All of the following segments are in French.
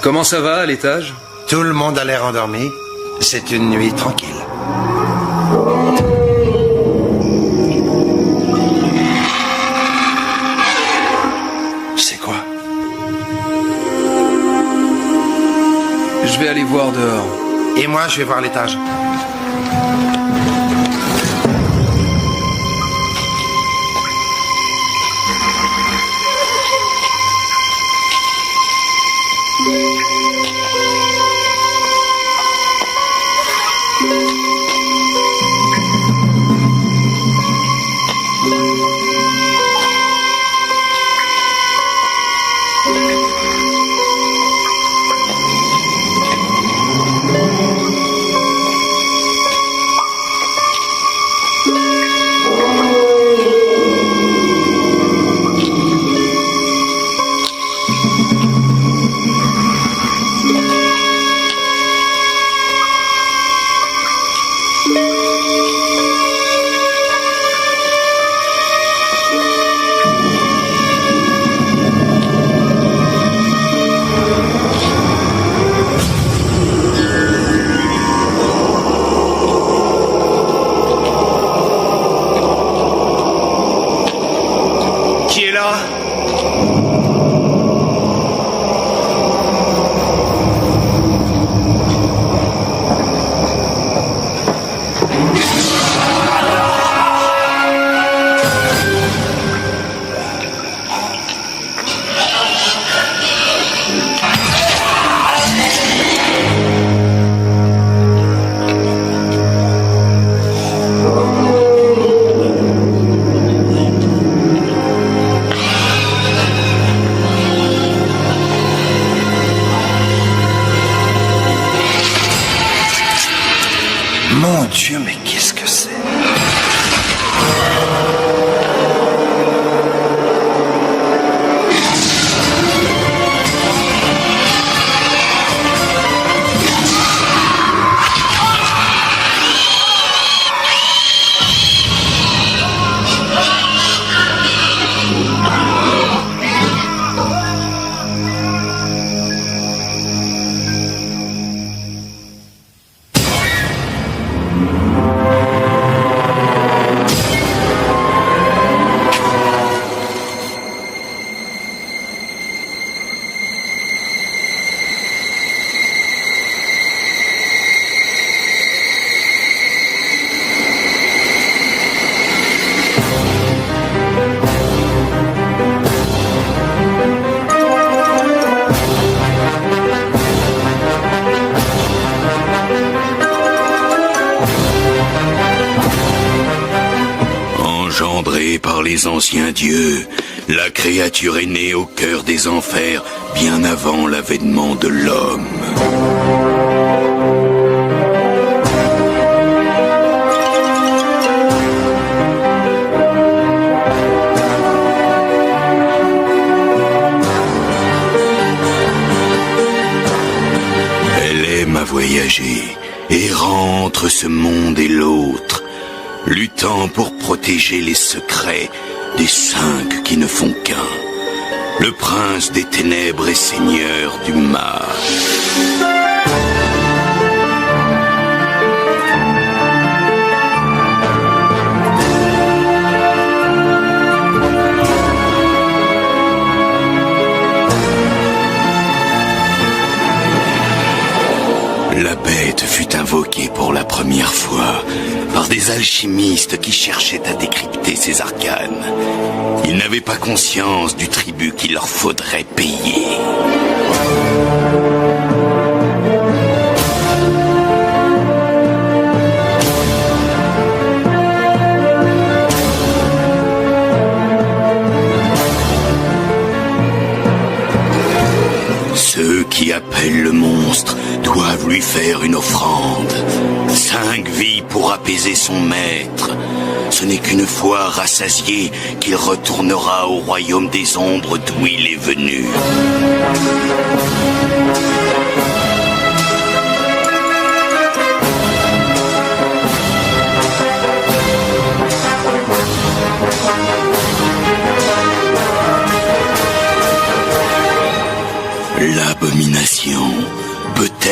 Comment ça va à l'étage? Tout le monde a l'air endormi. C'est une nuit tranquille. C'est quoi? Je vais aller voir dehors. Et moi, je vais voir l'étage. Qui est là? Mon Dieu, mais qu'est-ce que c'est? Engendrée par les anciens dieux, la créature est née au cœur des enfers, bien avant l'avènement de l'homme. Elle aime à voyager, errant entre ce monde et l'autre, luttant pour protéger les secrets des cinq qui ne font qu'un. Le prince des ténèbres et seigneur du mal. La bête fut invoquée pour la première fois par des alchimistes qui cherchaient à décrypter ses arcanes. Ils n'avaient pas conscience du tribut qu'il leur faudrait payer. Ceux qui appellent le monstre doivent lui faire une offrande. 5 vies pour apaiser son maître. Ce n'est qu'une fois rassasié qu'il retournera au royaume des ombres d'où il est venu. L'abomination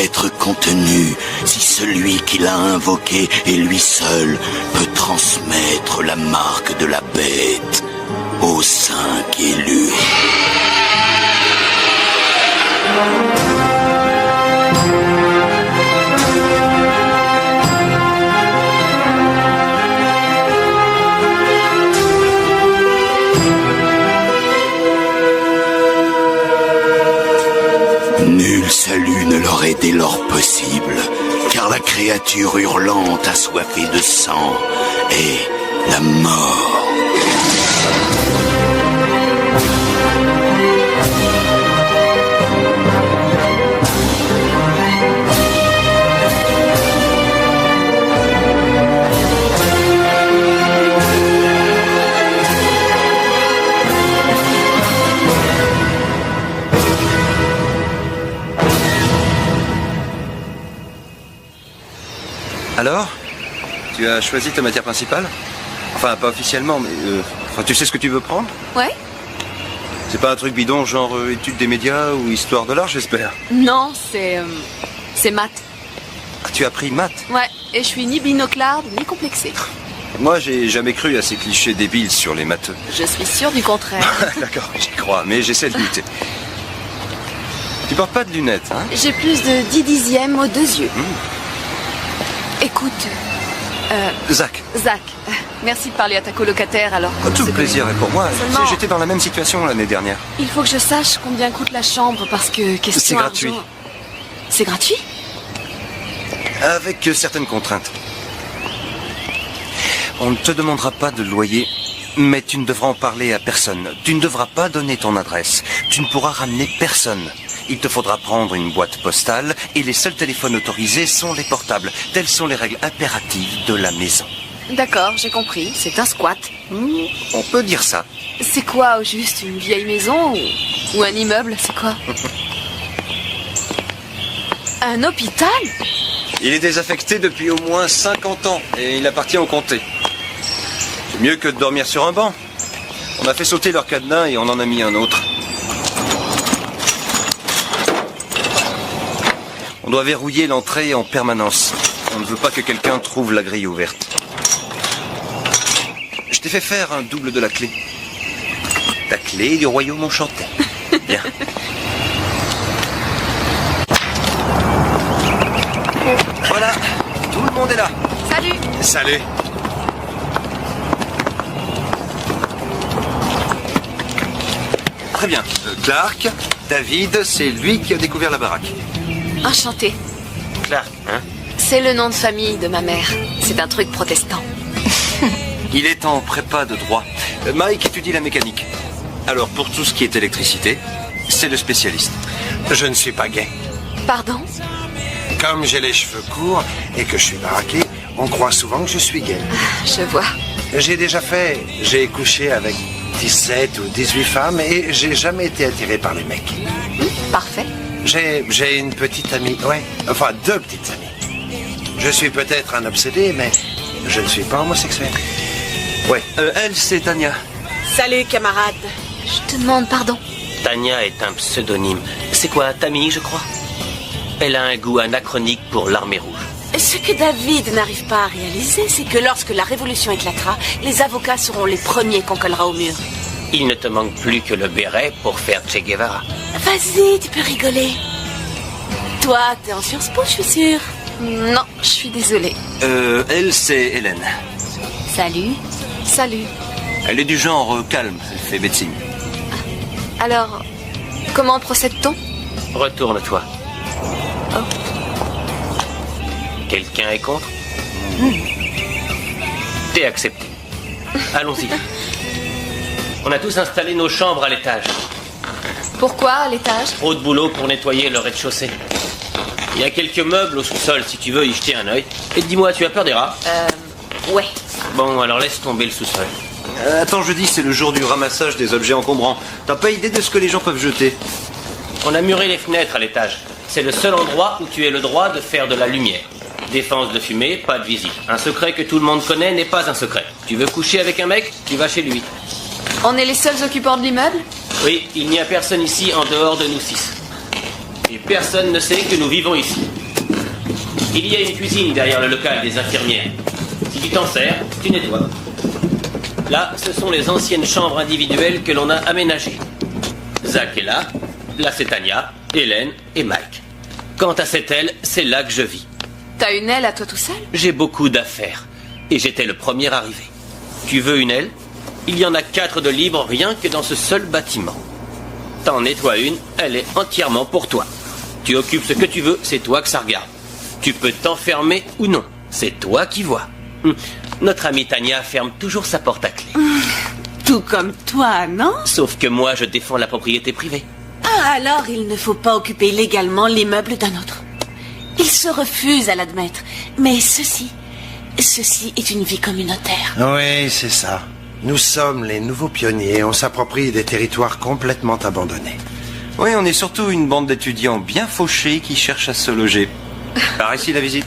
être contenu si celui qui l'a invoqué et lui seul peut transmettre la marque de la bête aux 5 élus. Nul salut ne leur est dès lors possible, car la créature hurlante assoiffée de sang est la mort. Alors, tu as choisi ta matière principale? Enfin, pas officiellement, mais... Enfin, tu sais ce que tu veux prendre? Ouais? C'est pas un truc bidon, genre étude des médias ou histoire de l'art, j'espère? Non, c'est maths. Ah, tu as pris maths? Ouais, et je suis ni binoclarde, ni complexée. Moi, j'ai jamais cru à ces clichés débiles sur les matheux. Je suis sûre du contraire. D'accord, j'y crois, mais j'essaie de lutter. Tu portes pas de lunettes, hein? J'ai plus de 10 dixièmes aux 2 yeux. Écoute, Zach. Zach, merci de parler à ta colocataire alors. Tout le plaisir est pour moi. Tu Seulement- sais, j'étais dans la même situation l'année dernière. Il faut que je sache combien coûte la chambre parce que question C'est gratuit. argent- C'est gratuit? Avec certaines contraintes. On ne te demandera pas de loyer, mais tu ne devras en parler à personne. Tu ne devras pas donner ton adresse. Tu ne pourras ramener personne. Il te faudra prendre une boîte postale et les seuls téléphones autorisés sont les portables. Telles sont les règles impératives de la maison. D'accord, j'ai compris. C'est un squat. On peut dire ça. C'est quoi au juste? Une vieille maison ou un immeuble? C'est quoi? Un hôpital? Il est désaffecté depuis au moins 50 ans et il appartient au comté. C'est mieux que de dormir sur un banc. On a fait sauter leur cadenas et on en a mis un autre. On doit verrouiller l'entrée en permanence. On ne veut pas que quelqu'un trouve la grille ouverte. Je t'ai fait faire un double de la clé. Ta clé du royaume enchanté. Bien. Voilà, tout le monde est là. Salut! Salut. Très bien. Clark, David, c'est lui qui a découvert la baraque. Enchanté. Clark, hein? C'est le nom de famille de ma mère. C'est un truc protestant. Il est en prépa de droit. Mike étudie la mécanique. Alors, pour tout ce qui est électricité, c'est le spécialiste. Je ne suis pas gay. Pardon? Comme j'ai les cheveux courts et que je suis baraqué, on croit souvent que je suis gay. Je vois. J'ai couché avec 17 ou 18 femmes et j'ai jamais été attiré par les mecs. Parfait. J'ai une petite amie, ouais, enfin 2 petites amies. Je suis peut-être un obsédé, mais je ne suis pas homosexuel. Ouais. Elle, c'est Tania. Salut camarade. Je te demande pardon. Tania est un pseudonyme. C'est quoi, Tammy, je crois? Elle a un goût anachronique pour l'armée rouge. Ce que David n'arrive pas à réaliser, c'est que lorsque la révolution éclatera, les avocats seront les premiers qu'on collera au mur. Il ne te manque plus que le béret pour faire Che Guevara. Vas-y, tu peux rigoler. Toi, t'es en surspo, je suis sûre. Non, je suis désolée. Elle, c'est Hélène. Salut. Salut. Elle est du genre calme, elle fait médecine. Alors, comment procède-t-on? Retourne-toi. Quelqu'un est contre? T'es accepté. Allons-y. On a tous installé nos chambres à l'étage. Pourquoi à l'étage? Trop de boulot pour nettoyer le rez-de-chaussée. Il y a quelques meubles au sous-sol si tu veux y jeter un œil. Et dis-moi, tu as peur des rats? Ouais. Bon, alors laisse tomber le sous-sol. Attends, jeudi, c'est le jour du ramassage des objets encombrants. T'as pas idée de ce que les gens peuvent jeter? On a muré les fenêtres à l'étage. C'est le seul endroit où tu as le droit de faire de la lumière. Défense de fumée, pas de visite. Un secret que tout le monde connaît n'est pas un secret. Tu veux coucher avec un mec? Tu vas chez lui. On est les seuls occupants de l'immeuble? Oui, il n'y a personne ici en dehors de nous 6. Et personne ne sait que nous vivons ici. Il y a une cuisine derrière le local des infirmières. Si tu t'en sers, tu nettoies. Là, ce sont les anciennes chambres individuelles que l'on a aménagées. Zach est là c'est Tania, Hélène et Mike. Quant à cette aile, c'est là que je vis. T'as une aile à toi tout seul? J'ai beaucoup d'affaires. Et j'étais le premier arrivé. Tu veux une aile? Il y en a 4 de libres rien que dans ce seul bâtiment. T'en nettoies une, elle est entièrement pour toi. Tu occupes ce que tu veux, c'est toi que ça regarde. Tu peux t'enfermer ou non, c'est toi qui vois. Notre amie Tania ferme toujours sa porte à clé. Tout comme toi, non? Sauf que moi, je défends la propriété privée. Ah, alors il ne faut pas occuper illégalement l'immeuble d'un autre. Il se refuse à l'admettre. Mais ceci est une vie communautaire. Oui, c'est ça. Nous sommes les nouveaux pionniers. On s'approprie des territoires complètement abandonnés. Oui, on est surtout une bande d'étudiants bien fauchés qui cherchent à se loger. Par ici la visite.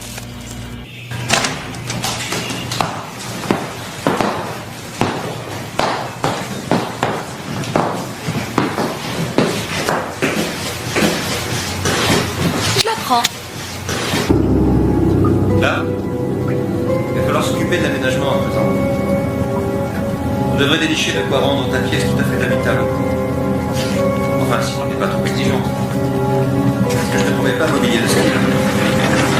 Je la prends. Là, il va falloir s'occuper de l'aménagement à présent. Vous devrez dénicher de quoi rendre ta pièce tout à fait habitable. Enfin, si on n'est pas trop exigeant. Parce que je ne trouvais pas mobilier de ce qu'il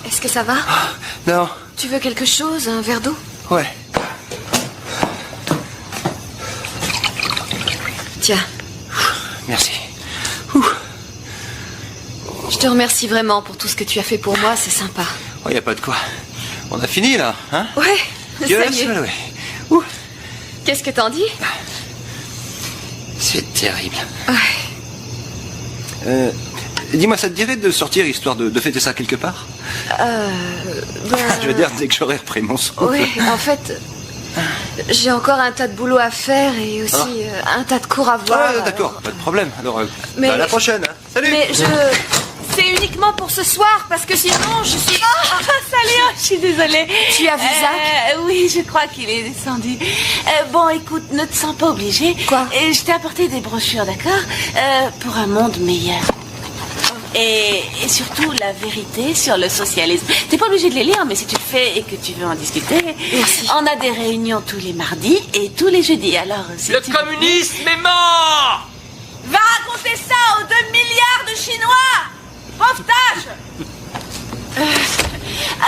Est-ce que ça va? Non. Tu veux quelque chose? Un verre d'eau? Ouais. Tiens, Merci. je te remercie vraiment pour tout ce que tu as fait pour moi, c'est sympa. Oh, y a pas de quoi. On a fini, là, hein? Ouais, ça Dieu y laisse, est. ouais. Ouh, Qu'est-ce que t'en dis? c'est terrible. Ouais. Dis-moi, ça te dirait de sortir histoire de fêter ça quelque part? Je veux dire, dès que j'aurai repris mon souffle. Oui, en fait, j'ai encore un tas de boulot à faire et aussi un tas de cours à voir. Ah, d'accord, pas de problème. Alors, Mais- à la prochaine, hein. Salut! Mais c'est uniquement pour ce soir parce que sinon je suis... Salut, je suis désolée. Tu as vu Zach? Oui, je crois qu'il est descendu. Bon, écoute, ne te sens pas obligé. Quoi? Je t'ai apporté des brochures, d'accord? Pour un monde meilleur. Et surtout la vérité sur le socialisme. T'es pas obligé de les lire, mais si tu le fais et que tu veux en discuter, Merci. on a des réunions tous les mardis et tous les jeudis. Alors, si Le tu- communisme est mort! Va raconter ça aux 2 milliards de Chinois! Pauvre tâche!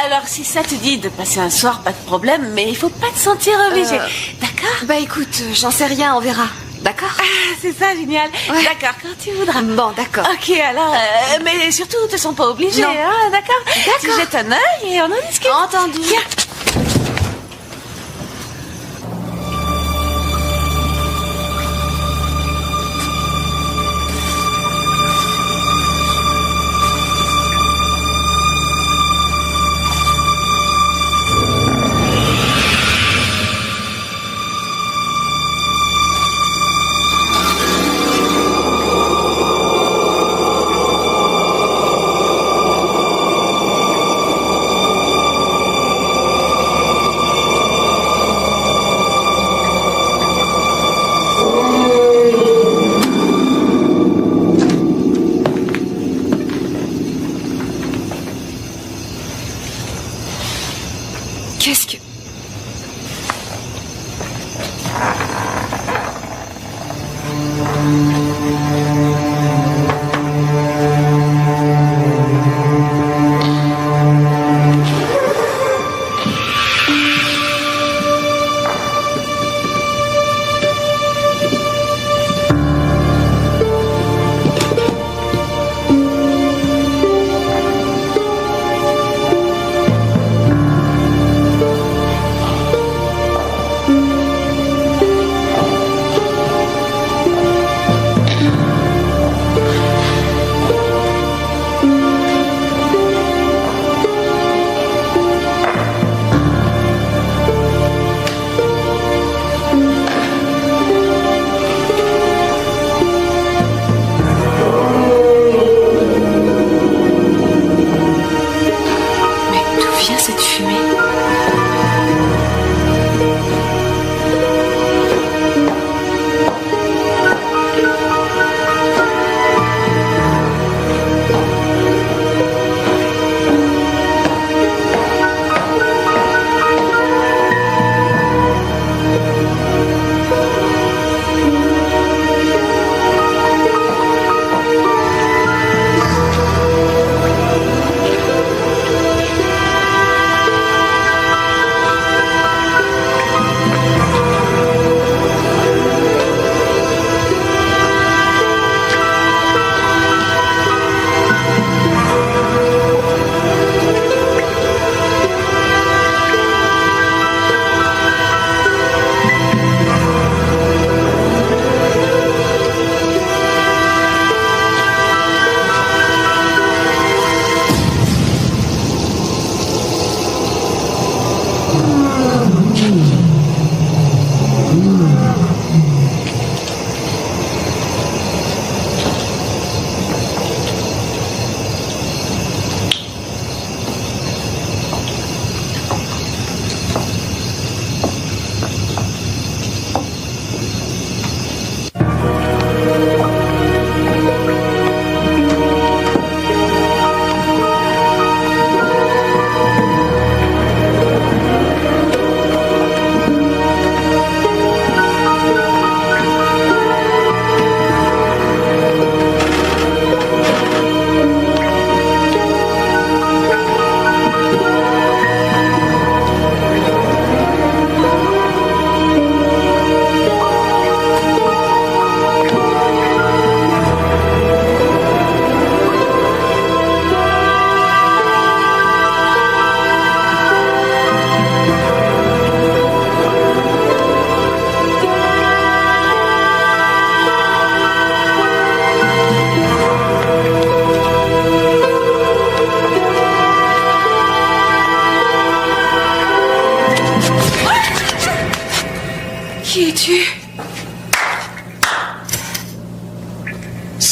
Alors, si ça te dit de passer un soir, pas de problème, mais il faut pas te sentir obligé. D'accord? Bah écoute, j'en sais rien, on verra. D'accord? Ah, c'est ça, génial. Ouais. D'accord, quand tu voudras. Bon, d'accord. Ok, alors, mais surtout, te sens pas obligé, Non. hein, d'accord? Tu D'accord. jettes un œil et on en discute. Entendu. Viens. Qu'est-ce que...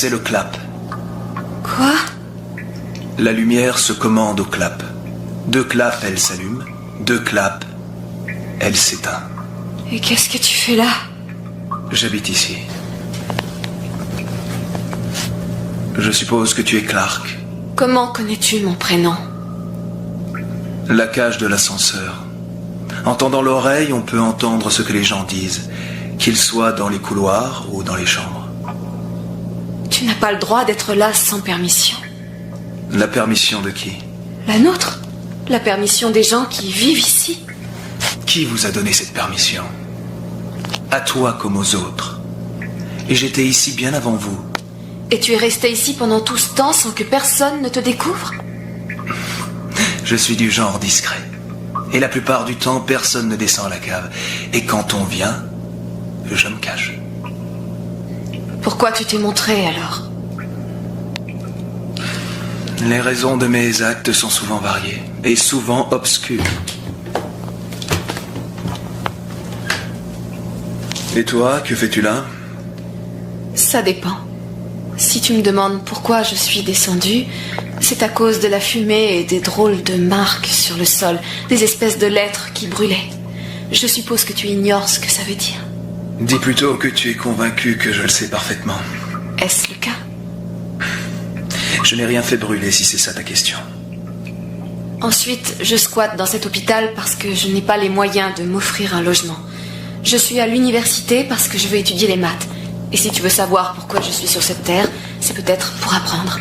C'est le clap. Quoi? La lumière se commande au clap. 2 claps, elle s'allume. 2 claps, elle s'éteint. Et qu'est-ce que tu fais là? J'habite ici. Je suppose que tu es Clark. Comment connais-tu mon prénom? La cage de l'ascenseur. En tendant l'oreille, on peut entendre ce que les gens disent, qu'ils soient dans les couloirs ou dans les chambres. Tu n'as pas le droit d'être là sans permission. La permission de qui? La nôtre? La permission des gens qui vivent ici? Qui vous a donné cette permission? À toi comme aux autres. Et j'étais ici bien avant vous. Et tu es resté ici pendant tout ce temps sans que personne ne te découvre? Je suis du genre discret. Et la plupart du temps, personne ne descend à la cave. Et quand on vient, je me cache. Pourquoi tu t'es montré alors? Les raisons de mes actes sont souvent variées et souvent obscures. Et toi, que fais-tu là? Ça dépend. Si tu me demandes pourquoi je suis descendue, c'est à cause de la fumée et des drôles de marques sur le sol, des espèces de lettres qui brûlaient. Je suppose que tu ignores ce que ça veut dire. Dis plutôt que tu es convaincu que je le sais parfaitement. Est-ce le cas? Je n'ai rien fait brûler si c'est ça ta question. Ensuite, je squatte dans cet hôpital parce que je n'ai pas les moyens de m'offrir un logement. Je suis à l'université parce que je veux étudier les maths. Et si tu veux savoir pourquoi je suis sur cette terre, c'est peut-être pour apprendre.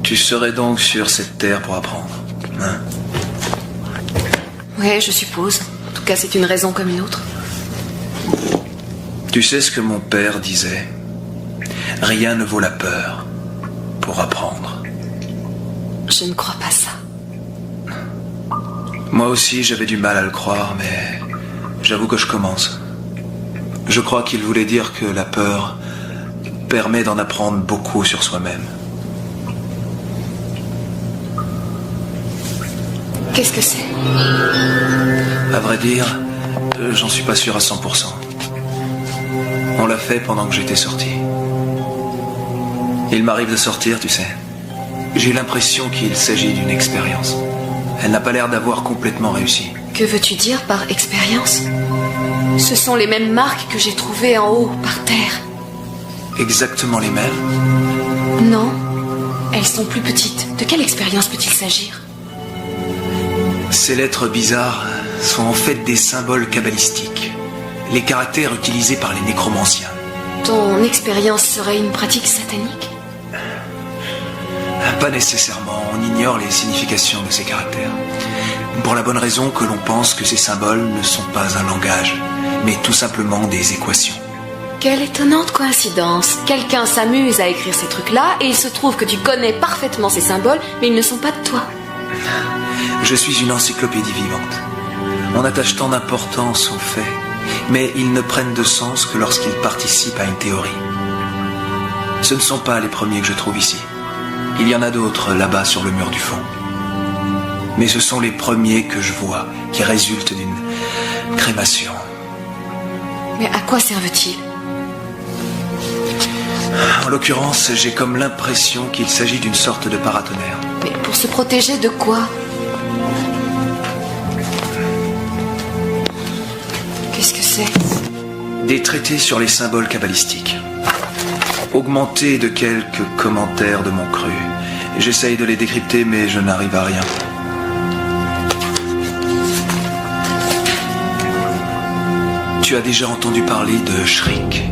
Tu serais donc sur cette terre pour apprendre, hein? Ouais, je suppose. En tout cas, c'est une raison comme une autre. Tu sais ce que mon père disait? Rien ne vaut la peur pour apprendre. Je ne crois pas ça. Moi aussi, j'avais du mal à le croire, mais j'avoue que je commence. Je crois qu'il voulait dire que la peur permet d'en apprendre beaucoup sur soi-même. Qu'est-ce que c'est? À vrai dire, j'en suis pas sûr à 100%. On l'a fait pendant que j'étais sorti. Il m'arrive de sortir, tu sais. J'ai l'impression qu'il s'agit d'une expérience. Elle n'a pas l'air d'avoir complètement réussi. Que veux-tu dire par expérience? Ce sont les mêmes marques que j'ai trouvées en haut, par terre. Exactement les mêmes? Non, elles sont plus petites. De quelle expérience peut-il s'agir? Ces lettres bizarres sont en fait des symboles kabbalistiques. Les caractères utilisés par les nécromanciens. Ton expérience serait une pratique satanique? Pas nécessairement, on ignore les significations de ces caractères. Pour la bonne raison que l'on pense que ces symboles ne sont pas un langage, mais tout simplement des équations. Quelle étonnante coïncidence. Quelqu'un s'amuse à écrire ces trucs-là et il se trouve que tu connais parfaitement ces symboles, mais ils ne sont pas de toi. Je suis une encyclopédie vivante. On attache tant d'importance aux faits, mais ils ne prennent de sens que lorsqu'ils participent à une théorie. Ce ne sont pas les premiers que je trouve ici. Il y en a d'autres là-bas sur le mur du fond. Mais ce sont les premiers que je vois qui résultent d'une crémation. Mais à quoi servent-ils? En l'occurrence, j'ai comme l'impression qu'il s'agit d'une sorte de paratonnerre. Mais pour se protéger de quoi? Qu'est-ce que c'est? Des traités sur les symboles kabbalistiques. Augmentés de quelques commentaires de mon cru. J'essaye de les décrypter, mais je n'arrive à rien. Tu as déjà entendu parler de Shrik?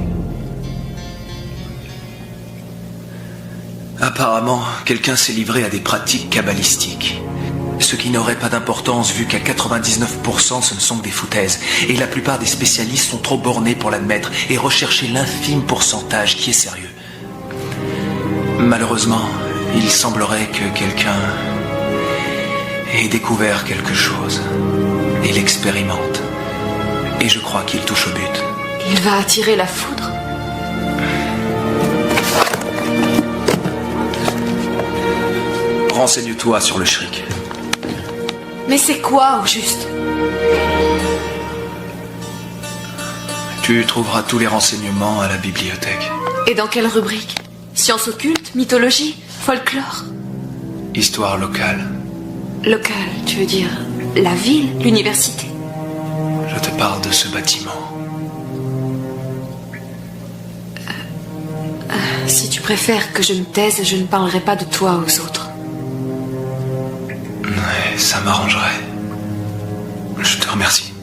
Apparemment, quelqu'un s'est livré à des pratiques kabbalistiques. Ce qui n'aurait pas d'importance vu qu'à 99% ce ne sont que des foutaises. Et la plupart des spécialistes sont trop bornés pour l'admettre et rechercher l'infime pourcentage qui est sérieux. Malheureusement, il semblerait que quelqu'un ait découvert quelque chose et l'expérimente. Et je crois qu'il touche au but. Il va attirer la foudre? Renseigne-toi sur le Shrik. Mais c'est quoi au juste? Tu trouveras tous les renseignements à la bibliothèque. Et dans quelle rubrique? Sciences occultes, mythologie, folklore? Histoire locale. Locale, tu veux dire la ville, l'université? Je te parle de ce bâtiment. Si tu préfères que je me taise, je ne parlerai pas de toi aux autres. Ouais, ça m'arrangerait. Je te remercie.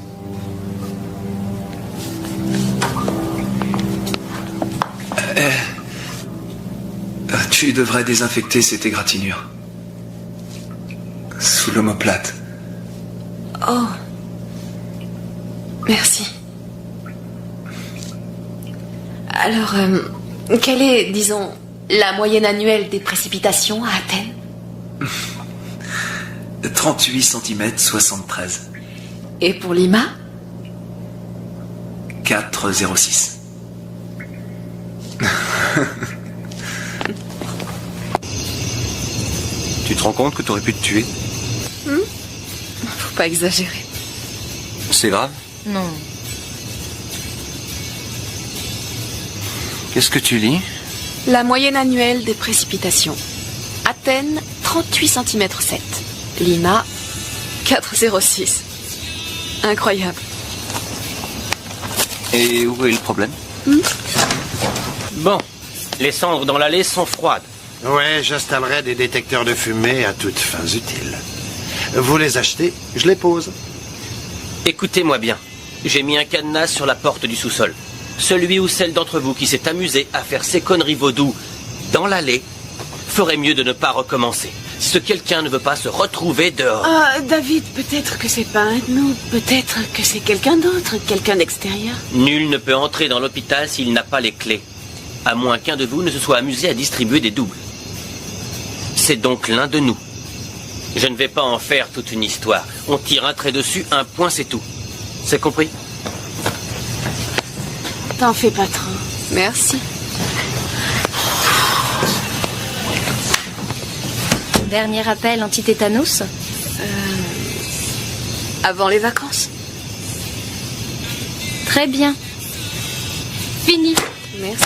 Tu devrais désinfecter cette égratignure. Sous l'omoplate. Oh. Merci. Alors, quelle est, disons, la moyenne annuelle des précipitations à Athènes? 38 cm 73. Et pour Lima? 4,06. Tu te rends compte que tu aurais pu te tuer? Faut pas exagérer. C'est grave? Non. Qu'est-ce que tu lis? La moyenne annuelle des précipitations. Athènes, 38 cm 7. Lima, 4,06. Incroyable. Et où est le problème? Bon, les cendres dans l'allée sont froides. Ouais, j'installerai des détecteurs de fumée à toutes fins utiles. Vous les achetez, je les pose. Écoutez-moi bien. J'ai mis un cadenas sur la porte du sous-sol. Celui ou celle d'entre vous qui s'est amusé à faire ces conneries vaudou dans l'allée ferait mieux de ne pas recommencer. Si ce quelqu'un ne veut pas se retrouver dehors. Ah, David, peut-être que c'est pas un de nous. Peut-être que c'est quelqu'un d'autre, quelqu'un d'extérieur. Nul ne peut entrer dans l'hôpital s'il n'a pas les clés. À moins qu'un de vous ne se soit amusé à distribuer des doubles. C'est donc l'un de nous. Je ne vais pas en faire toute une histoire. On tire un trait dessus, un point, c'est tout. C'est compris? T'en fais pas trop. Merci. Dernier appel anti-tétanos? Avant les vacances. Très bien. Fini. Merci.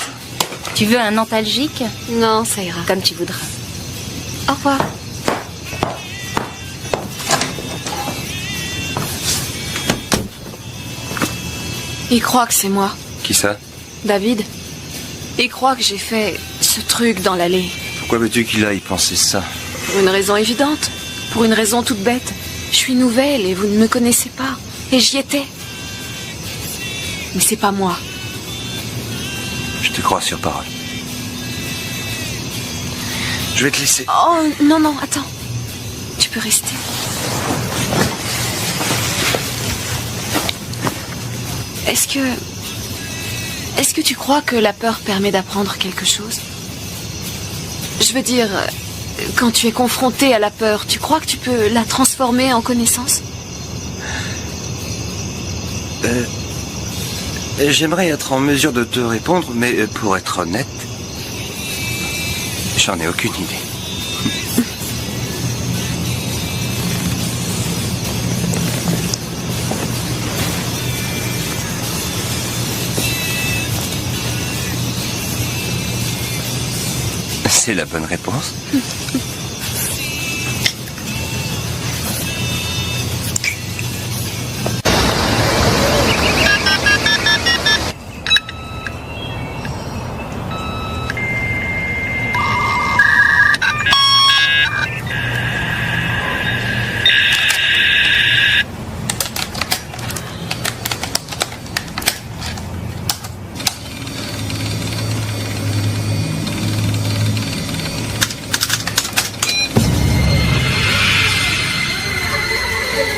Tu veux un antalgique? Non, ça ira. Comme tu voudras. Au revoir. Il croit que c'est moi, Qui ça? David. Il croit que j'ai fait ce truc dans l'allée. Pourquoi veux-tu qu'il aille penser ça? Pour une raison évidente. Pour une raison toute bête. Je suis nouvelle et vous ne me connaissez pas. Et j'y étais. Mais c'est pas moi. Je te crois sur parole. Je vais te laisser. Oh, non, non, attends. Tu peux rester. Est-ce que tu crois que la peur permet d'apprendre quelque chose? Je veux dire, quand tu es confronté à la peur, tu crois que tu peux la transformer en connaissance? J'aimerais être en mesure de te répondre, mais pour être honnête, j'en ai aucune idée. C'est la bonne réponse.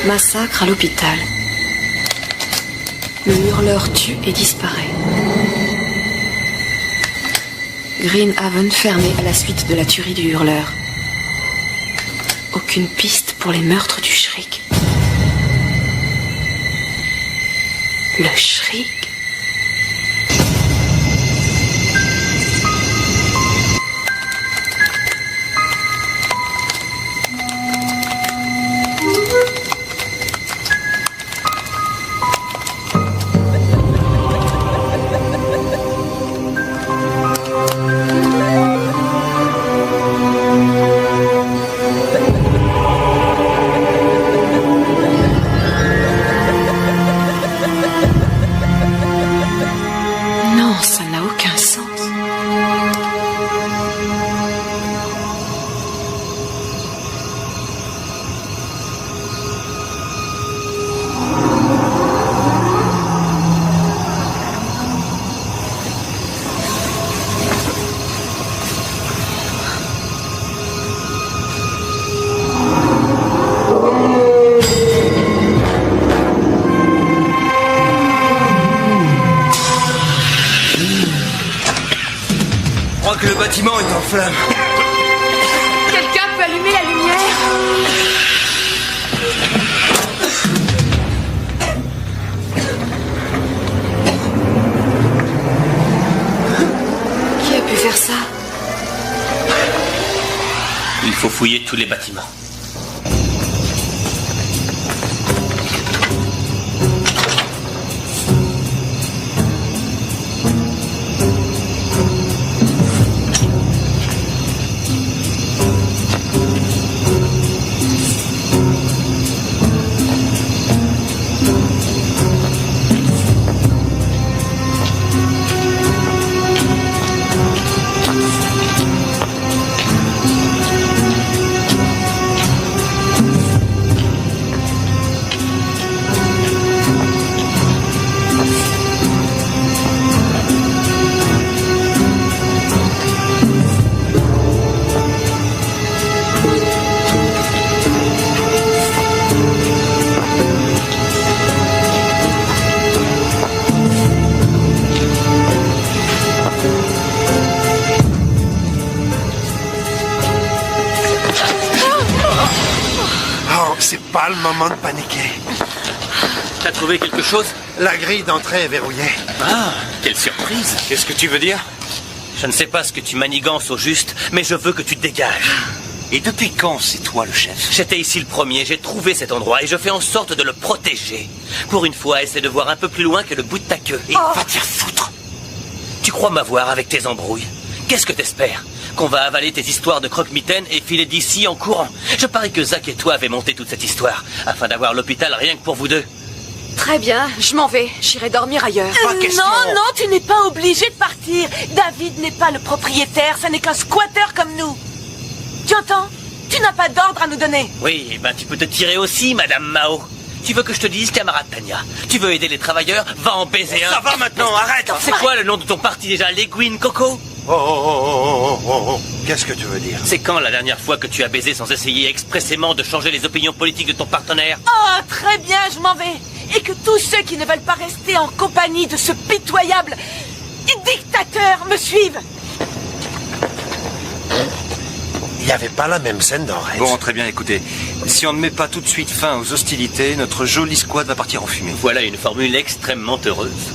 Massacre à l'hôpital. Le hurleur tue et disparaît. Greenhaven fermé à la suite de la tuerie du hurleur. Aucune piste pour les meurtres du Shriek. Le Shriek? Il faut fouiller tous les bâtiments. C'est pas le moment de paniquer. T'as trouvé quelque chose? La grille d'entrée est verrouillée. Ah, quelle surprise. Qu'est-ce que tu veux dire? Je ne sais pas ce que tu manigances au juste, mais je veux que tu te dégages. Et depuis quand c'est toi le chef? J'étais ici le premier, j'ai trouvé cet endroit et je fais en sorte de le protéger. Pour une fois, essaie de voir un peu plus loin que le bout de ta queue. Et va te faire foutre. Tu crois m'avoir avec tes embrouilles? Qu'est-ce que t'espères? Qu'on va avaler tes histoires de croque-mitaine et filer d'ici en courant? Je parie que Zach et toi avez monté toute cette histoire, afin d'avoir l'hôpital rien que pour vous deux. Très bien, je m'en vais. J'irai dormir ailleurs. Pas question. Non, tu n'es pas obligé de partir. David n'est pas le propriétaire, ça n'est qu'un squatter comme nous. Tu entends? Tu n'as pas d'ordre à nous donner. Oui, ben tu peux te tirer aussi, Madame Mao. Tu veux que je te dise, camarade Tania? Tu veux aider les travailleurs? Va en baiser un. Ça va maintenant, arrête! C'est quoi le nom de ton parti déjà? Les Gwyn Coco? Oh. Qu'est-ce que tu veux dire? C'est quand la dernière fois que tu as baisé sans essayer expressément de changer les opinions politiques de ton partenaire? Oh, très bien, je m'en vais. Et que tous ceux qui ne veulent pas rester en compagnie de ce pitoyable dictateur me suivent. Il n'y avait pas la même scène dans Reds. Bon, très bien, écoutez. Si on ne met pas tout de suite fin aux hostilités, notre jolie squad va partir en fumée. Voilà une formule extrêmement heureuse.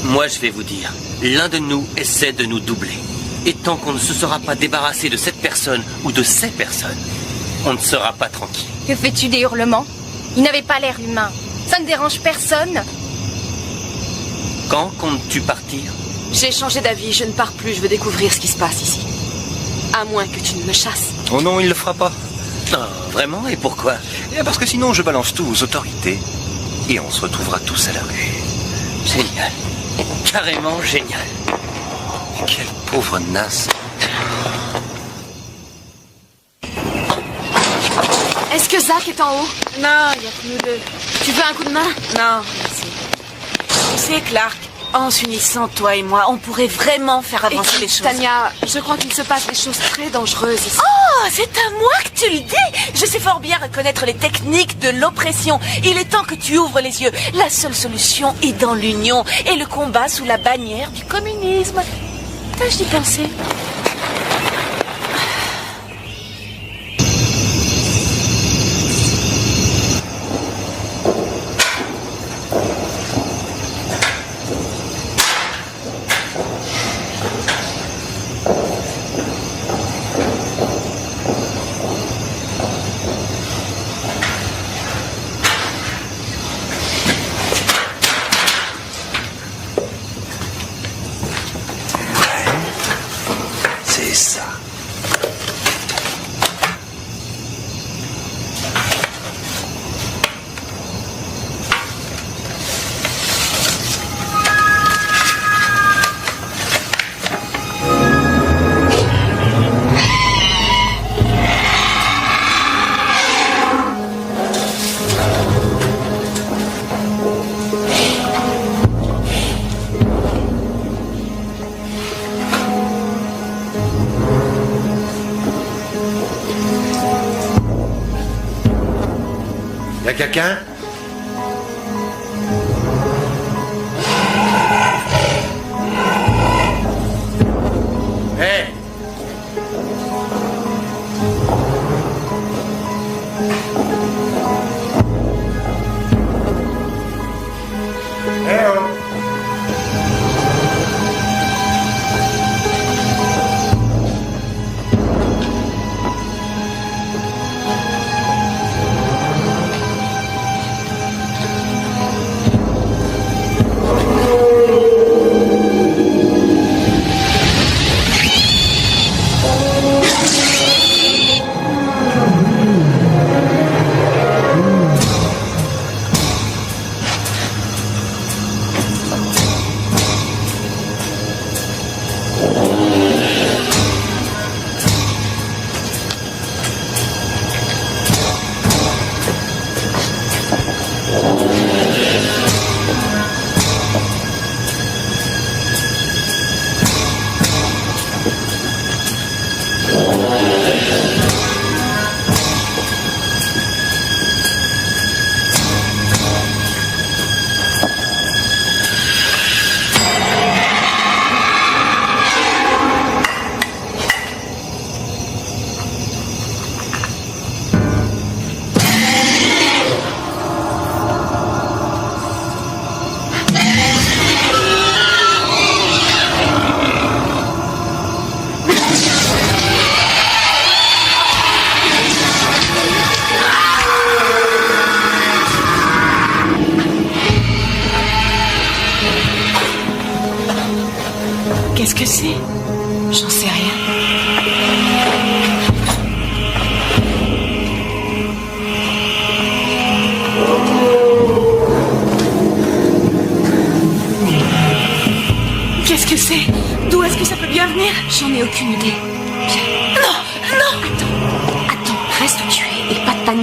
Moi, je vais vous dire, l'un de nous essaie de nous doubler. Et tant qu'on ne se sera pas débarrassé de cette personne ou de ces personnes, on ne sera pas tranquille. Que fais-tu des hurlements? Ils n'avaient pas l'air humains. Ça ne dérange personne? Quand comptes-tu partir? J'ai changé d'avis, je ne pars plus, je veux découvrir ce qui se passe ici. À moins que tu ne me chasses. Oh non, il le fera pas. Ah, vraiment? Et pourquoi? Parce que sinon, je balance tout aux autorités. Et on se retrouvera tous à la rue. Génial. Carrément génial. Quelle pauvre nasse. Est-ce que Zach est en haut? Non, il n'y a que nous deux. Tu veux un coup de main? Non, merci. Tu sais, Clark, en s'unissant, toi et moi, on pourrait vraiment faire avancer les choses. Tania, je crois qu'il se passe des choses très dangereuses ici. Oh, c'est à moi que tu le dis. Je sais fort bien reconnaître les techniques de l'oppression. Il est temps que tu ouvres les yeux. La seule solution est dans l'union et le combat sous la bannière du communisme. Tâche d'y penser. C'est ça. Y a quelqu'un? Hé! Eh oh!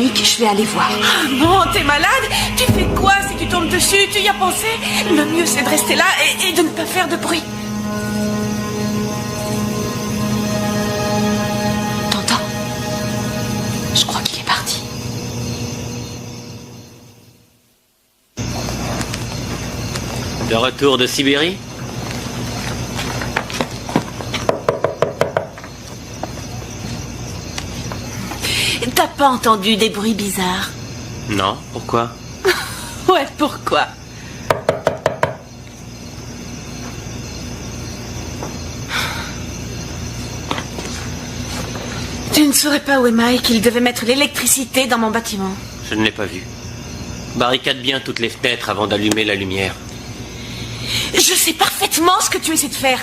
mécanique, je vais aller voir. Ah non, t'es malade? Tu fais quoi si tu tombes dessus? Tu y as pensé? Le mieux, c'est de rester là et de ne pas faire de bruit. T'entends? Je crois qu'il est parti. De retour de Sibérie? T'as pas entendu des bruits bizarres? Non, pourquoi? Ouais, pourquoi? Tu ne saurais pas où est Mike? Il devait mettre l'électricité dans mon bâtiment. Je ne l'ai pas vu. Barricade bien toutes les fenêtres avant d'allumer la lumière. Je sais parfaitement ce que tu essaies de faire.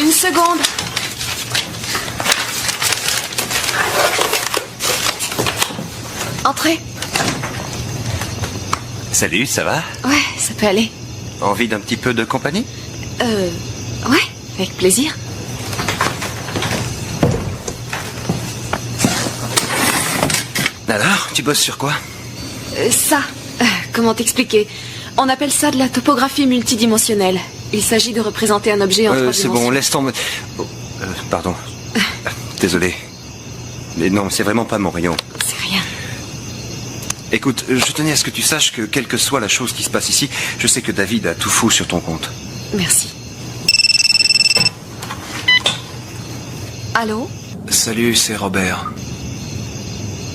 Une seconde. Entrez. Salut, ça va? Ouais, ça peut aller. Envie d'un petit peu de compagnie? Ouais, avec plaisir. Alors, tu bosses sur quoi? Ça, comment t'expliquer? On appelle ça de la topographie multidimensionnelle. Il s'agit de représenter un objet en trois C'est dimensions. bon, laisse tomber. Oh, pardon. Désolé. Mais non, c'est vraiment pas mon rayon. C'est rien. Écoute, je tenais à ce que tu saches que quelle que soit la chose qui se passe ici, je sais que David a tout fou sur ton compte. Merci. Allô? Salut, c'est Robert.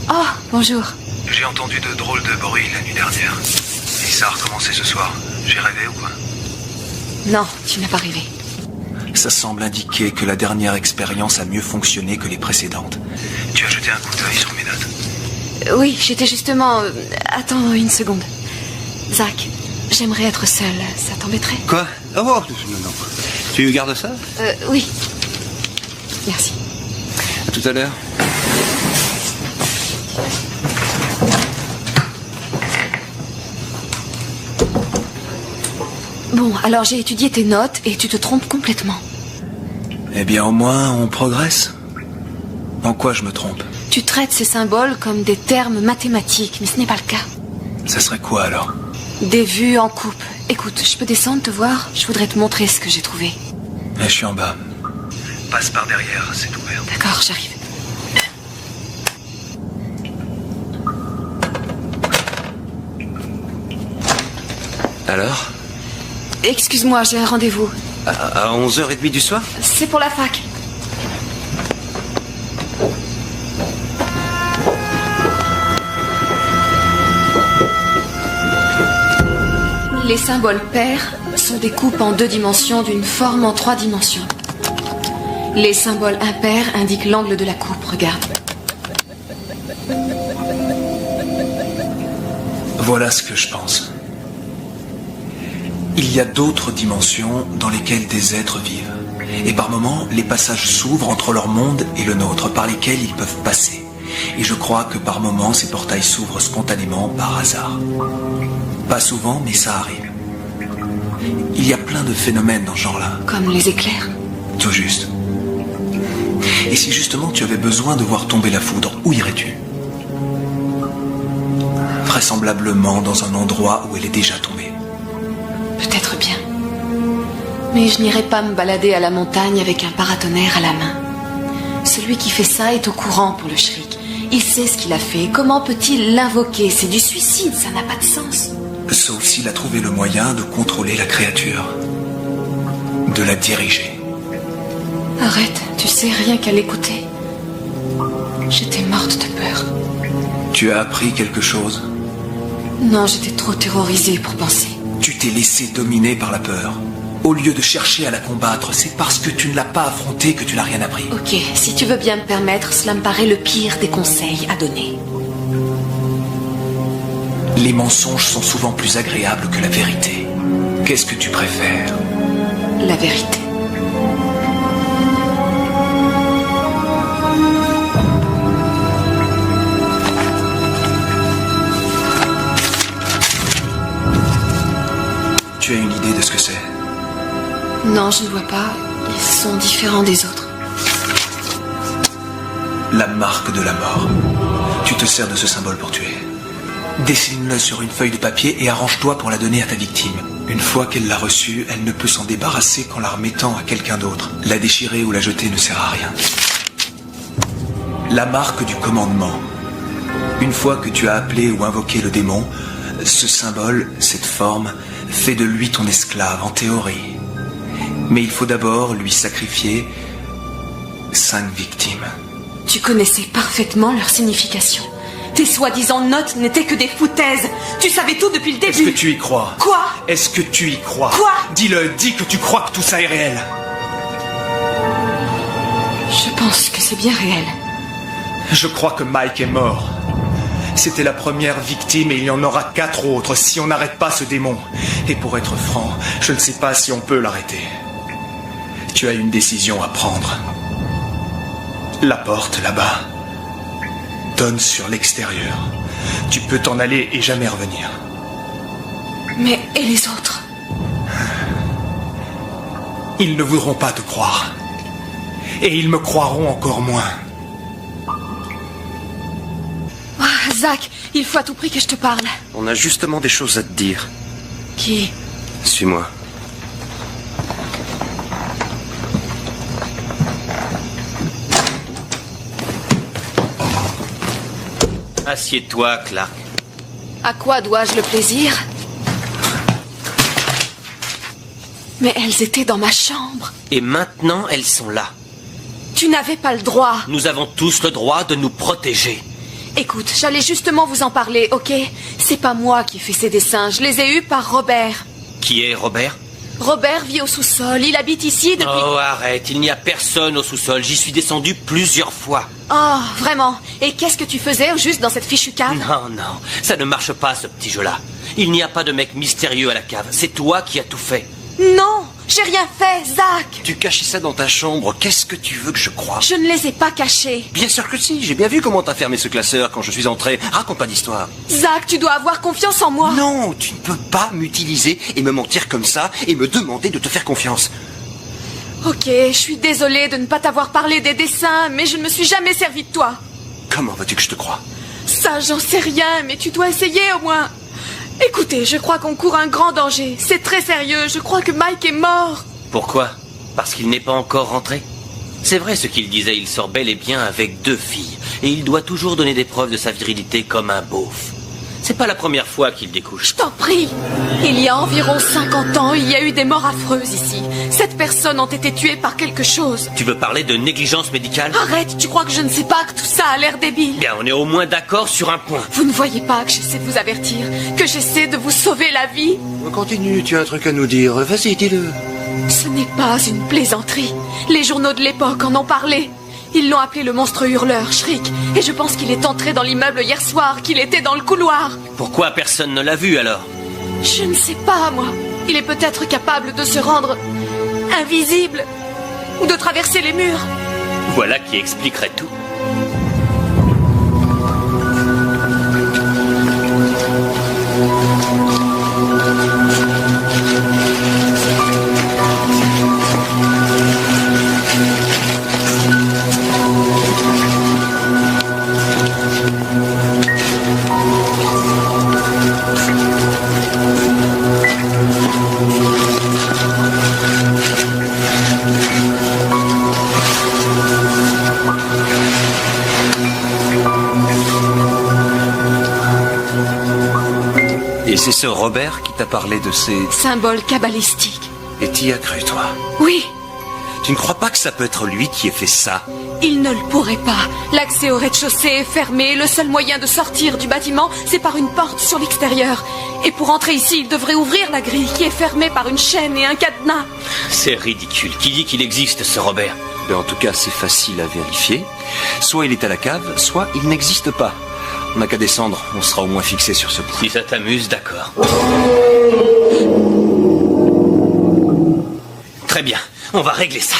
Oh, bonjour. J'ai entendu de drôles de bruits la nuit dernière. Et ça a recommencé ce soir. J'ai rêvé ou quoi? Non, tu n'as pas rêvé. Ça semble indiquer que la dernière expérience a mieux fonctionné que les précédentes. Tu as jeté un coup d'œil sur mes notes? Oui, j'étais justement... Attends une seconde. Zach, j'aimerais être seule. Ça t'embêterait? Quoi? Oh, non, non. Tu gardes ça? Oui. Merci. À tout à l'heure. Bon, alors j'ai étudié tes notes et tu te trompes complètement. Eh bien, au moins, on progresse. En quoi je me trompe? Tu traites ces symboles comme des termes mathématiques, mais ce n'est pas le cas. Ça serait quoi, alors? Des vues en coupe. Écoute, je peux descendre te voir? Je voudrais te montrer ce que j'ai trouvé. Je suis en bas. Passe par derrière, c'est ouvert. D'accord, j'arrive. Alors? Excuse-moi, j'ai un rendez-vous. À 11h30 du soir? C'est pour la fac. Les symboles pairs sont des coupes en 2 dimensions d'une forme en 3 dimensions. Les symboles impairs indiquent l'angle de la coupe, regarde. Voilà ce que je pense. Il y a d'autres dimensions dans lesquelles des êtres vivent. Et par moments, les passages s'ouvrent entre leur monde et le nôtre, par lesquels ils peuvent passer. Et je crois que par moments, ces portails s'ouvrent spontanément par hasard. Pas souvent, mais ça arrive. Il y a plein de phénomènes dans ce genre-là. Comme les éclairs. Tout juste. Et si justement tu avais besoin de voir tomber la foudre, où irais-tu? Vraisemblablement dans un endroit où elle est déjà tombée. Peut-être bien. Mais je n'irai pas me balader à la montagne avec un paratonnerre à la main. Celui qui fait ça est au courant pour le shriek. Il sait ce qu'il a fait. Comment peut-il l'invoquer? C'est du suicide, ça n'a pas de sens. Sauf s'il a trouvé le moyen de contrôler la créature. De la diriger. Arrête, tu sais, rien qu'à l'écouter. J'étais morte de peur. Tu as appris quelque chose? Non, j'étais trop terrorisée pour penser. Tu t'es laissé dominer par la peur. Au lieu de chercher à la combattre, c'est parce que tu ne l'as pas affrontée que tu n'as rien appris. Ok, si tu veux bien me permettre, cela me paraît le pire des conseils à donner. Les mensonges sont souvent plus agréables que la vérité. Qu'est-ce que tu préfères? La vérité. tu as une idée de ce que c'est? Non, je ne vois pas. Ils sont différents des autres. La marque de la mort. Tu te sers de ce symbole pour tuer. Dessine-le sur une feuille de papier et arrange-toi pour la donner à ta victime. Une fois qu'elle l'a reçue, elle ne peut s'en débarrasser qu'en la remettant à quelqu'un d'autre. La déchirer ou la jeter ne sert à rien. La marque du commandement. Une fois que tu as appelé ou invoqué le démon, ce symbole, cette forme, fait de lui ton esclave en théorie. Mais il faut d'abord lui sacrifier 5 victimes. Tu connaissais parfaitement leur signification. Tes soi-disant notes n'étaient que des foutaises. Tu savais tout depuis le début. Est-ce que tu y crois? Quoi? Est-ce que tu y crois? Quoi? Dis-le, dis que tu crois que tout ça est réel. Je pense que c'est bien réel. Je crois que Mike est mort. C'était la première victime et il y en aura 4 autres si on n'arrête pas ce démon. Et pour être franc, je ne sais pas si on peut l'arrêter. Tu as une décision à prendre. La porte, là-bas, donne sur l'extérieur. Tu peux t'en aller et jamais revenir. Mais et les autres? Ils ne voudront pas te croire. Et ils me croiront encore moins. Ah, Zach, il faut à tout prix que je te parle. On a justement des choses à te dire. Qui? Suis-moi. Assieds-toi, Clark. À quoi dois-je le plaisir? Mais elles étaient dans ma chambre. Et maintenant, elles sont là. Tu n'avais pas le droit. Nous avons tous le droit de nous protéger. Écoute, j'allais justement vous en parler, ok? C'est pas moi qui ai fait ces dessins, je les ai eus par Robert. Qui est Robert? Robert vit au sous-sol, il habite ici depuis... Oh, arrête, il n'y a personne au sous-sol. J'y suis descendu plusieurs fois. Oh, vraiment? Et qu'est-ce que tu faisais au juste dans cette fichue cave? Non, non, ça ne marche pas, ce petit jeu-là. Il n'y a pas de mec mystérieux à la cave. C'est toi qui as tout fait. Non, j'ai rien fait, Zach. Tu cachais ça dans ta chambre. Qu'est-ce que tu veux que je croie? Je ne les ai pas cachés. Bien sûr que si. J'ai bien vu comment t'as fermé ce classeur quand je suis entré. Raconte pas d'histoire. Zach, tu dois avoir confiance en moi. Non, tu ne peux pas m'utiliser et me mentir comme ça et me demander de te faire confiance. Ok, je suis désolée de ne pas t'avoir parlé des dessins, mais je ne me suis jamais servi de toi. Comment veux-tu que je te croie? Ça, j'en sais rien, mais tu dois essayer au moins. Écoutez, je crois qu'on court un grand danger. C'est très sérieux, je crois que Mike est mort. Pourquoi? Parce qu'il n'est pas encore rentré? C'est vrai ce qu'il disait, il sort bel et bien avec 2 filles. Et il doit toujours donner des preuves de sa virilité comme un beauf. C'est pas la première fois qu'il découche. Je t'en prie. Il y a environ 50 ans, il y a eu des morts affreuses ici. 7 personnes ont été tuées par quelque chose. Tu veux parler de négligence médicale? Arrête, tu crois que je ne sais pas que tout ça a l'air débile? Bien, on est au moins d'accord sur un point. Vous ne voyez pas que j'essaie de vous avertir, que j'essaie de vous sauver la vie? Continue, tu as un truc à nous dire. Vas-y, dis-le. Ce n'est pas une plaisanterie. Les journaux de l'époque en ont parlé. Ils l'ont appelé le monstre hurleur, Shriek. Et je pense qu'il est entré dans l'immeuble hier soir, qu'il était dans le couloir. Pourquoi personne ne l'a vu alors? Je ne sais pas, moi. Il est peut-être capable de se rendre invisible. Ou de traverser les murs. Voilà qui expliquerait tout. Et c'est ce Robert qui t'a parlé de ces... Symbole cabalistique. Et t'y as cru, toi? Oui, Tu ne crois pas que ça peut être lui qui ait fait ça? il ne le pourrait pas. L'accès au rez-de-chaussée est fermé. Le seul moyen de sortir du bâtiment, c'est par une porte sur l'extérieur. Et pour entrer ici, il devrait ouvrir la grille qui est fermée par une chaîne et un cadenas. C'est ridicule. Qui dit qu'il existe, ce Robert? Ben, en tout cas, c'est facile à vérifier. Soit il est à la cave, soit il n'existe pas. On n'a qu'à descendre, on sera au moins fixé sur ce point. Si ça t'amuse, d'accord. Très bien, on va régler ça.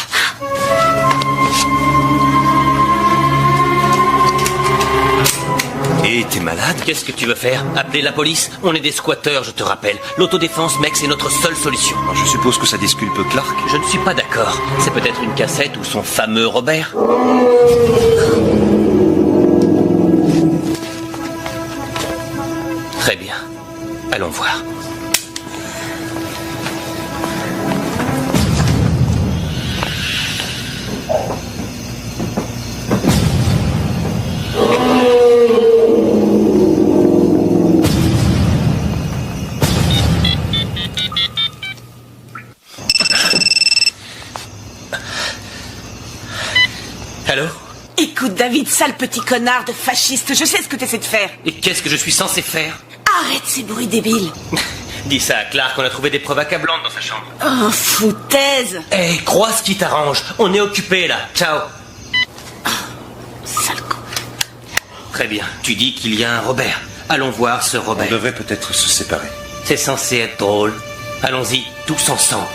Et t'es malade? Qu'est-ce que tu veux faire? Appeler la police? On est des squatteurs, je te rappelle. L'autodéfense, mec, c'est notre seule solution. Je suppose que ça disculpe Clark. Je ne suis pas d'accord. C'est peut-être une cassette ou son fameux Robert. Très bien. Allons voir. Allô? Écoute, David, sale petit connard de fasciste, je sais ce que tu essaies de faire. Et qu'est-ce que je suis censé faire? Arrête ces bruits débiles. Dis ça à Clark, on a trouvé des preuves accablantes dans sa chambre. Oh, foutaise. Hé, crois ce qui t'arrange. On est occupé là. Ciao. Sale con. Très bien. Tu dis qu'il y a un Robert. Allons voir ce On Robert. devrait peut-être se séparer. C'est censé être drôle. Allons-y, tous ensemble.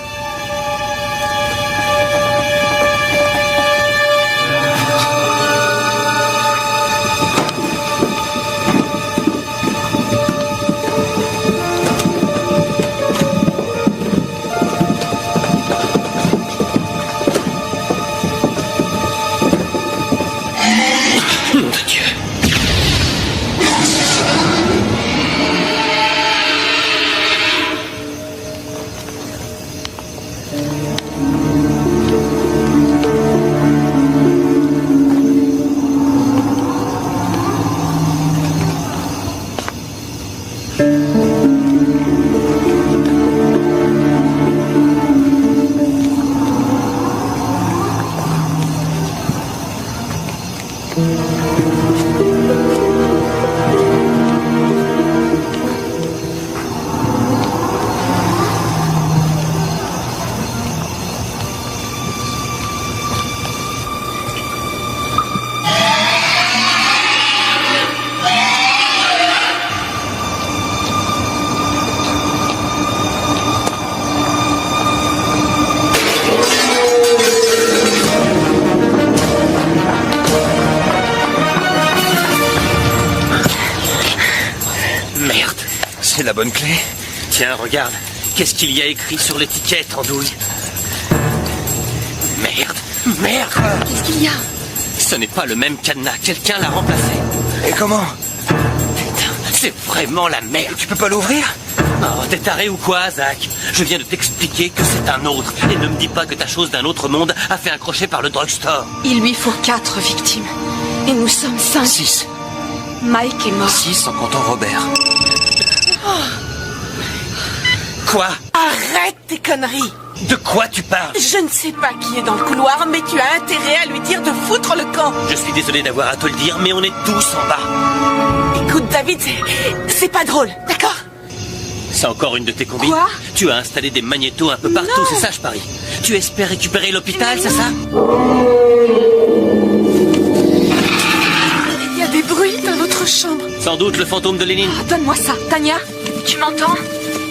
Nom de Dieu. Merde. C'est la bonne clé? Tiens, regarde. Qu'est-ce qu'il y a écrit sur l'étiquette, Andouille? Merde. Merde. Qu'est-ce qu'il y a? Ce n'est pas le même cadenas. Quelqu'un l'a remplacé. Et comment? Putain, c'est vraiment la merde. Tu peux pas l'ouvrir? Oh, t'es taré ou quoi, Zach? Je viens de t'expliquer que c'est un autre. Et ne me dis pas que ta chose d'un autre monde a fait un crochet par le drugstore. Il lui faut 4 victimes. Et nous sommes 5. 6. Mike est mort. 6 en comptant Robert. Quoi? Arrête tes conneries. De quoi tu parles? Je ne sais pas qui est dans le couloir, mais tu as intérêt à lui dire de foutre le camp. Je suis désolé d'avoir à te le dire, mais on est tous en bas. Écoute, David, c'est pas drôle, d'accord? C'est encore une de tes combines? Quoi? Tu as installé des magnétos un peu partout, Non. c'est ça, je parie? Tu espères récupérer l'hôpital, c'est ça? Il y a des bruits dans notre chambre. Sans doute le fantôme de Lénine. Ah, donne-moi ça. Tania, tu m'entends?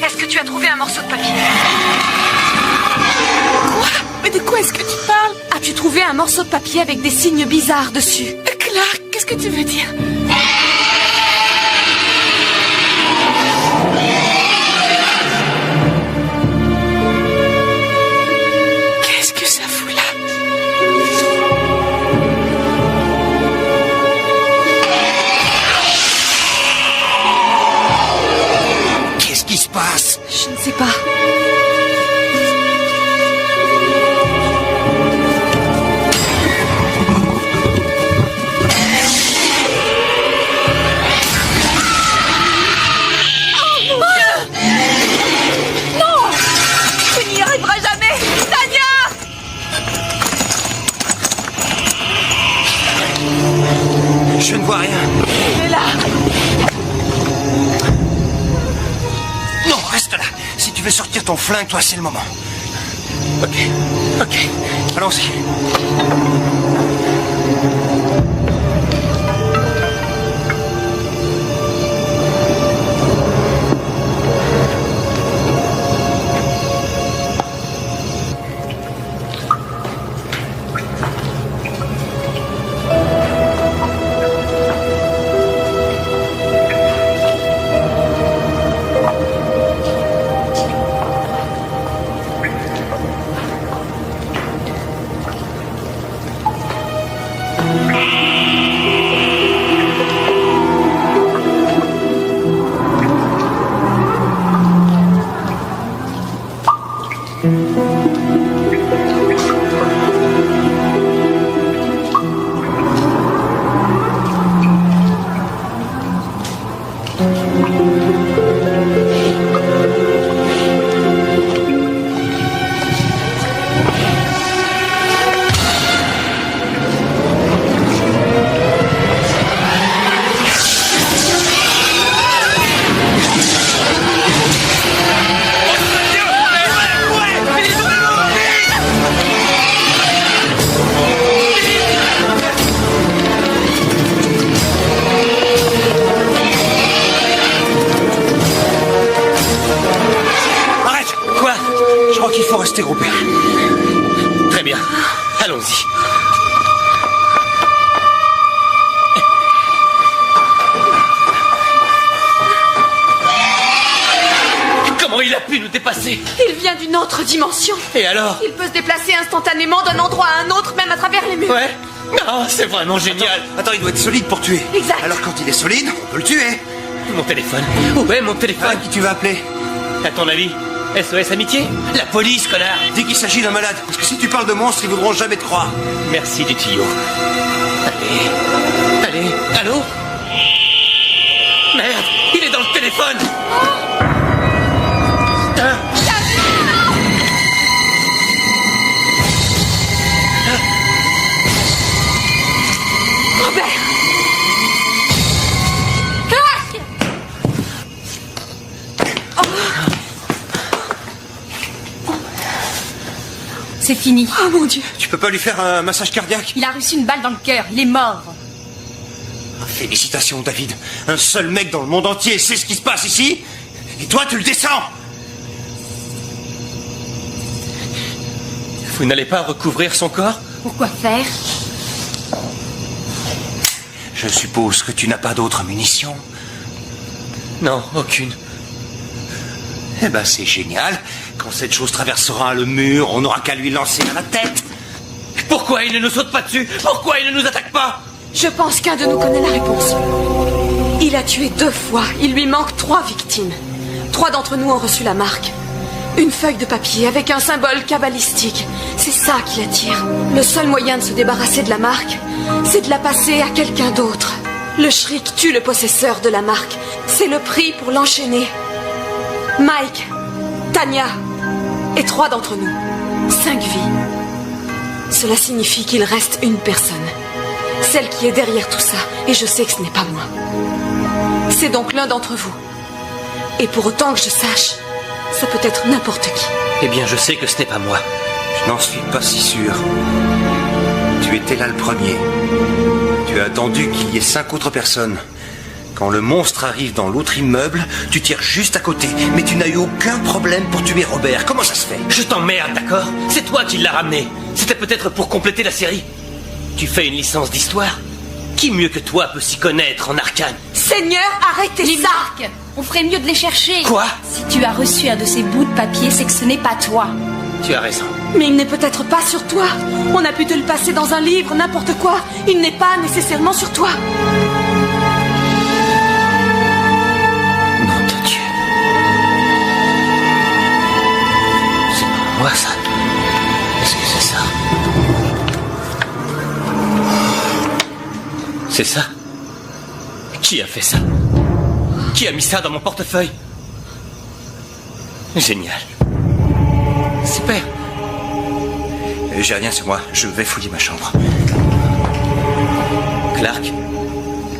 Est-ce que tu as trouvé un morceau de papier? Quoi? Mais de quoi est-ce que tu parles? As-tu trouvé un morceau de papier avec des signes bizarres dessus? Clark, qu'est-ce que tu veux dire? Qu'est-ce que ça fout là? Qu'est-ce qui se passe? Je ne sais pas. Tu n'y arriveras jamais! Tania! Je ne vois rien. Il est là! Non, reste là. Si tu veux sortir ton flingue, toi, c'est le moment. Ok. Allons-y. Restez groupés. Très bien. Allons-y. Comment il a pu nous dépasser? Il vient d'une autre dimension. Et alors? Il peut se déplacer instantanément d'un endroit à un autre, même à travers les murs. Ouais. Non, c'est vraiment génial. Attends, il doit être solide pour tuer. Exact. Alors quand il est solide, on peut le tuer. Mon téléphone. Où est mon téléphone? Qui tu vas appeler? À ton avis, SOS Amitié? La police, connard. Dis qu'il s'agit d'un malade. Parce que si tu parles de monstres, ils voudront jamais te croire. Merci du tuyau. Allez, allô? Merde, il est dans le téléphone. Putain. Robert! C'est fini. Oh mon Dieu! Tu peux pas lui faire un massage cardiaque? Il a reçu une balle dans le cœur. Il est mort. Félicitations, David. Un seul mec dans le monde entier sait ce qui se passe ici. Et toi, tu le descends. Vous n'allez pas recouvrir son corps? Pourquoi faire? Je suppose que tu n'as pas d'autres munitions. Non, aucune. Eh ben, c'est génial. Quand cette chose traversera le mur, on n'aura qu'à lui lancer à la tête. Pourquoi il ne nous saute pas dessus? Pourquoi il ne nous attaque pas? Je pense qu'un de nous connaît la réponse. Il a tué 2 fois. Il lui manque 3 victimes. 3 d'entre nous ont reçu la marque. Une feuille de papier avec un symbole kabbalistique. C'est ça qui l'attire. Le seul moyen de se débarrasser de la marque, c'est de la passer à quelqu'un d'autre. Le shriek tue le possesseur de la marque. C'est le prix pour l'enchaîner. Mike, Tanya et 3 d'entre nous. 5 vies. Cela signifie qu'il reste une personne. Celle qui est derrière tout ça. Et je sais que ce n'est pas moi. C'est donc l'un d'entre vous. Et pour autant que je sache, ça peut être n'importe qui. Eh bien, je sais que ce n'est pas moi. Je n'en suis pas si sûr. Tu étais là le premier. Tu as attendu qu'il y ait 5 autres personnes. Quand le monstre arrive dans l'autre immeuble, tu tires juste à côté. Mais tu n'as eu aucun problème pour tuer Robert. Comment ça se fait? Je t'emmerde, d'accord? C'est toi qui l'as ramené. C'était peut-être pour compléter la série. Tu fais une licence d'histoire? Qui mieux que toi peut s'y connaître en arcane? Seigneur, arrêtez Les ça! marques! On ferait mieux de les chercher. Quoi? Si tu as reçu un de ces bouts de papier, c'est que ce n'est pas toi. Tu as raison. Mais il n'est peut-être pas sur toi. On a pu te le passer dans un livre, n'importe quoi. Il n'est pas nécessairement sur toi. Nom de Dieu. C'est pas moi, ça. Qu'est-ce que c'est ça? C'est ça? Qui a fait ça? Qui a mis ça dans mon portefeuille? Génial. Super. J'ai rien sur moi. Je vais fouiller ma chambre. Clark,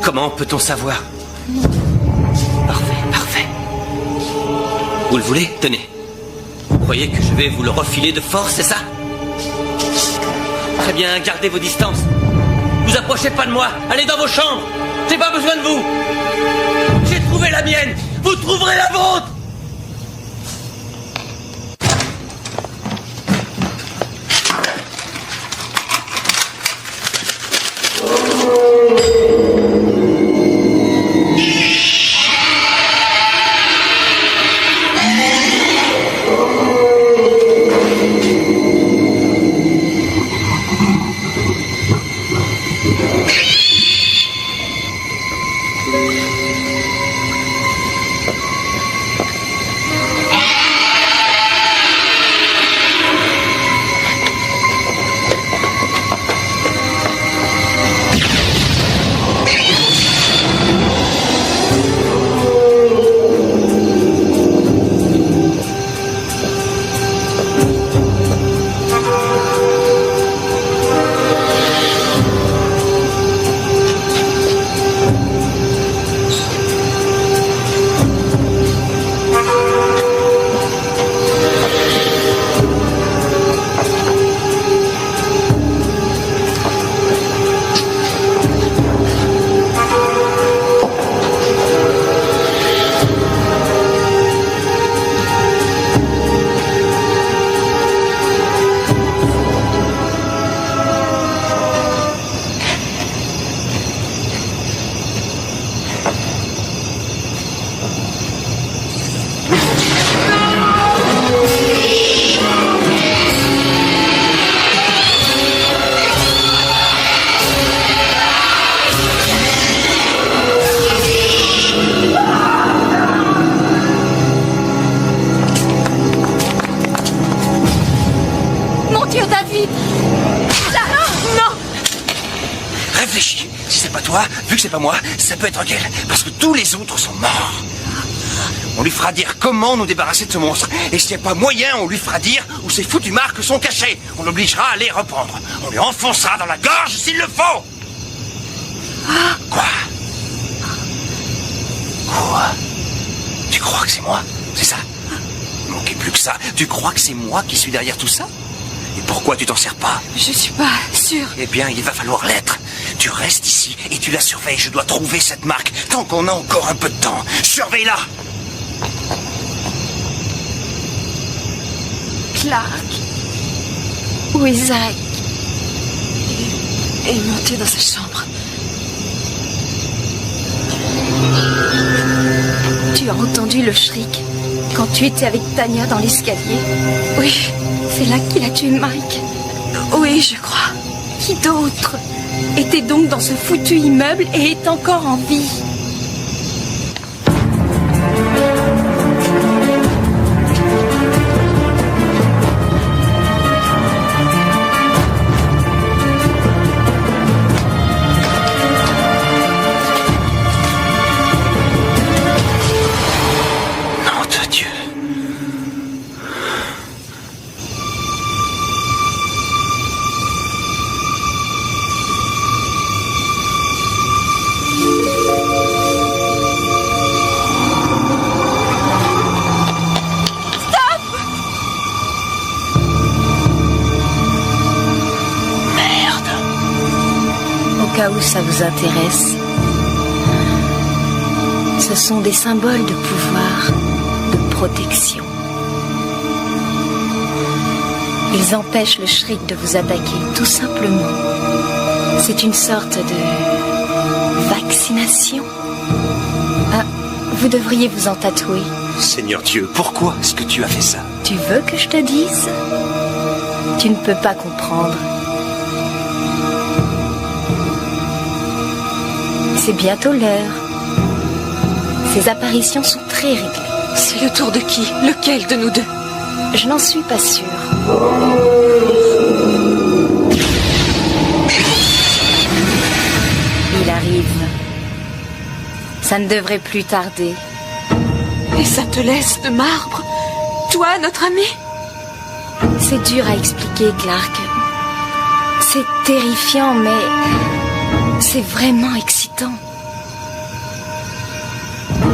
comment peut-on savoir? Parfait, parfait. Vous le voulez? Tenez. Vous croyez que je vais vous le refiler de force, c'est ça? Très bien, gardez vos distances. Vous approchez pas de moi. Allez dans vos chambres. J'ai pas besoin de vous. J'ai trouvé la mienne. Vous trouverez la vôtre. que c'est pas moi, ça peut être qu'elle, parce que tous les autres sont morts. On lui fera dire comment nous débarrasser de ce monstre. Et s'il n'y a pas moyen, on lui fera dire où ces foutues marques sont cachées. On l'obligera à les reprendre. On lui enfoncera dans la gorge s'il le faut. Quoi? Tu crois que c'est moi? C'est ça? Il manquait plus que ça. Tu crois que c'est moi qui suis derrière tout ça? Et pourquoi tu t'en sers pas? Je suis pas sûre. Eh bien, il va falloir l'être. Tu restes ici et tu la surveilles. Je dois trouver cette marque tant qu'on a encore un peu de temps. Surveille-la. Clark. Où Isaac est monté dans sa chambre. Tu as entendu le shriek quand tu étais avec Tanya dans l'escalier? Oui, C'est là qu'il a tué Mike. oui, je crois. Qui d'autre était donc dans ce foutu immeuble et est encore en vie? Nom de Dieu. Au cas où ça vous intéresse, ce sont des symboles de pouvoir, de protection. Ils empêchent le shriek de vous attaquer, tout simplement. C'est une sorte de vaccination. Ah, vous devriez vous en tatouer. Seigneur Dieu, pourquoi est-ce que tu as fait ça? Tu veux que je te dise? Tu ne peux pas comprendre. C'est bientôt l'heure. Ces apparitions sont très réglées. C'est le tour de qui? Lequel de nous deux? Je n'en suis pas sûre. Il arrive. Ça ne devrait plus tarder. Et ça te laisse de marbre? Toi, notre ami? C'est dur à expliquer, Clark. C'est terrifiant, mais c'est vraiment excitant.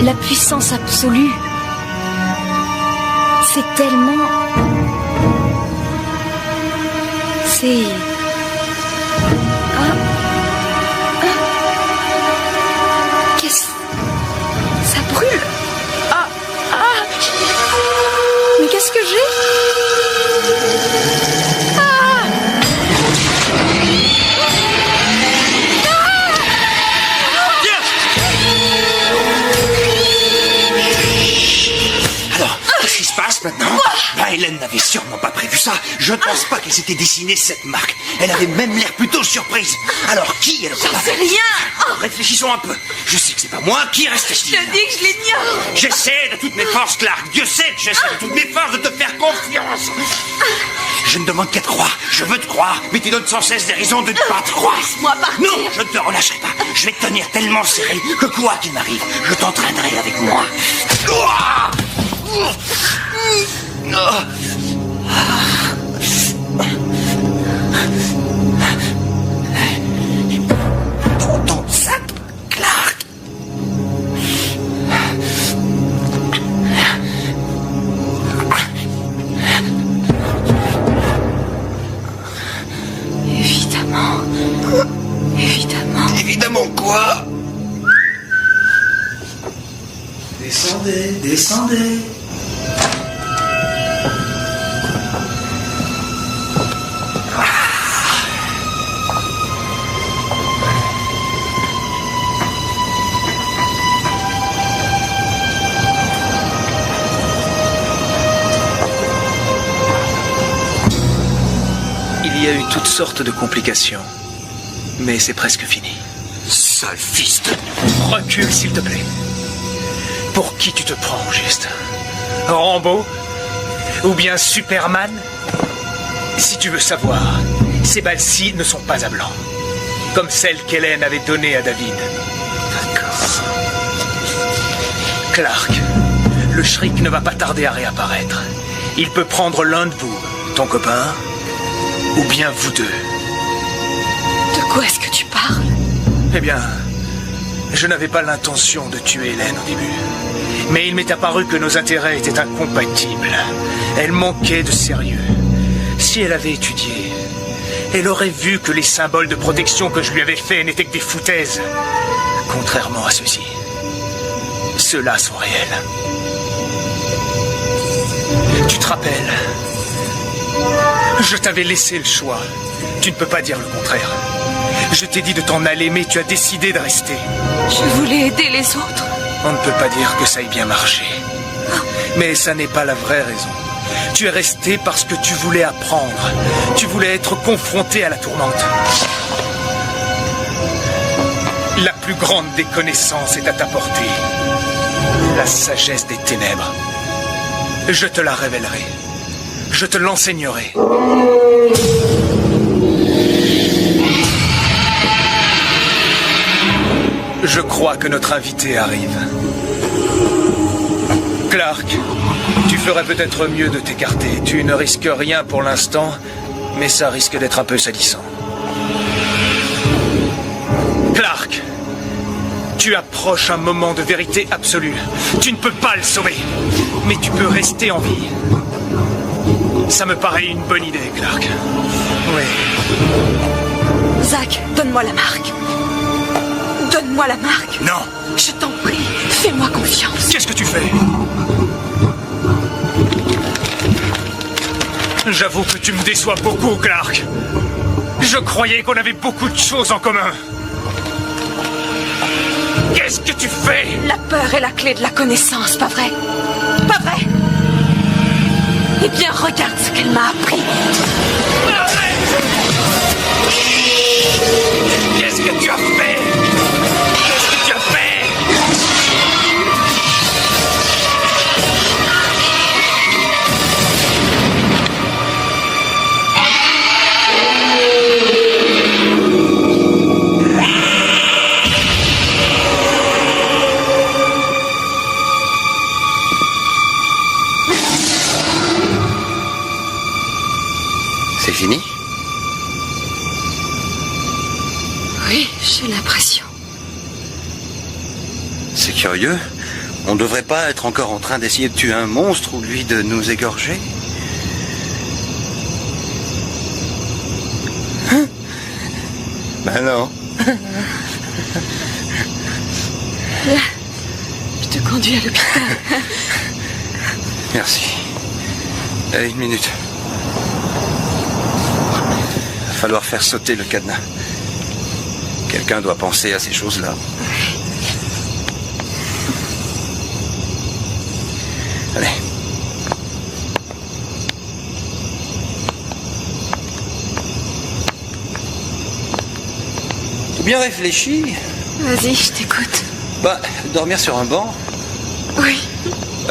La puissance absolue. C'est tellement... C'est... Qu'est-ce... Ça brûle. Mais qu'est-ce que j'ai? Alors, qu'est-ce qui se passe maintenant? Hélène n'avait sûrement pas prévu ça. Je ne pense pas qu'elle s'était dessinée cette marque. Elle avait même l'air plutôt surprise. Alors, qui est le coupable? C'est rien. Réfléchissons un peu. Je sais que c'est pas moi. Qui reste-t-il? Je te dis que je l'ignore. J'essaie de toutes mes forces, Clark. Dieu sait que j'essaie de toutes mes forces de te faire confiance. Je ne demande qu'à te croire. Je veux te croire, mais tu donnes sans cesse des raisons de ne pas te croire. Laisse-moi partir. Non, je ne te relâcherai pas. Je vais te tenir tellement serré que quoi qu'il m'arrive, je t'entraînerai avec moi. Dans ton sac, Clark. Évidemment. Évidemment. Évidemment quoi? Descendez, descendez. Il y a eu toutes sortes de complications, mais c'est presque fini. Sale fils de... Recule, s'il te plaît. Pour qui tu te prends, au juste? Rambo? Ou bien Superman? Si tu veux savoir, ces balles-ci ne sont pas à blanc, comme celles qu'Hélène avait données à David. Clark, le Shriek ne va pas tarder à réapparaître. Il peut prendre l'un de vous, ton copain, ou bien vous deux. De quoi est-ce que tu parles? Eh bien, je n'avais pas l'intention de tuer Hélène au début. Mais il m'est apparu que nos intérêts étaient incompatibles. Elle manquait de sérieux. Si elle avait étudié, elle aurait vu que les symboles de protection que je lui avais faits n'étaient que des foutaises. Contrairement à ceux-ci. Ceux-là sont réels. Tu te rappelles? Je t'avais laissé le choix. Tu ne peux pas dire le contraire. Je t'ai dit de t'en aller, mais tu as décidé de rester. Je voulais aider les autres. On ne peut pas dire que ça ait bien marché. Mais ça n'est pas la vraie raison. Tu es resté parce que tu voulais apprendre. Tu voulais être confronté à la tourmente. La plus grande des connaissances est à ta portée. La sagesse des ténèbres. Je te la révélerai. Je te l'enseignerai. Je crois que notre invité arrive. Clark, tu ferais peut-être mieux de t'écarter. Tu ne risques rien pour l'instant, mais ça risque d'être un peu salissant. Clark, tu approches un moment de vérité absolue. Tu ne peux pas le sauver, mais tu peux rester en vie. Ça me paraît une bonne idée, Clark. Oui. Zach, donne-moi la marque. Donne-moi la marque. Non. Je t'en prie, fais-moi confiance. Qu'est-ce que tu fais? J'avoue que tu me déçois beaucoup, Clark. Je croyais qu'on avait beaucoup de choses en commun. Qu'est-ce que tu fais? La peur est la clé de la connaissance, pas vrai? Pas vrai? Eh bien, regarde ce qu'elle m'a appris. Qu'est-ce que tu as fait? Qu'est-ce que tu as fait? C'est fini? Oui, j'ai l'impression. C'est curieux. On ne devrait pas être encore en train d'essayer de tuer un monstre ou lui de nous égorger. Hein? Ben non. Là, je te conduis à l'hôpital. Merci. Allez, une minute. Il va falloir faire sauter le cadenas. Quelqu'un doit penser à ces choses-là. Allez. Tout bien réfléchi. Vas-y, je t'écoute. Bah, dormir sur un banc, Oui.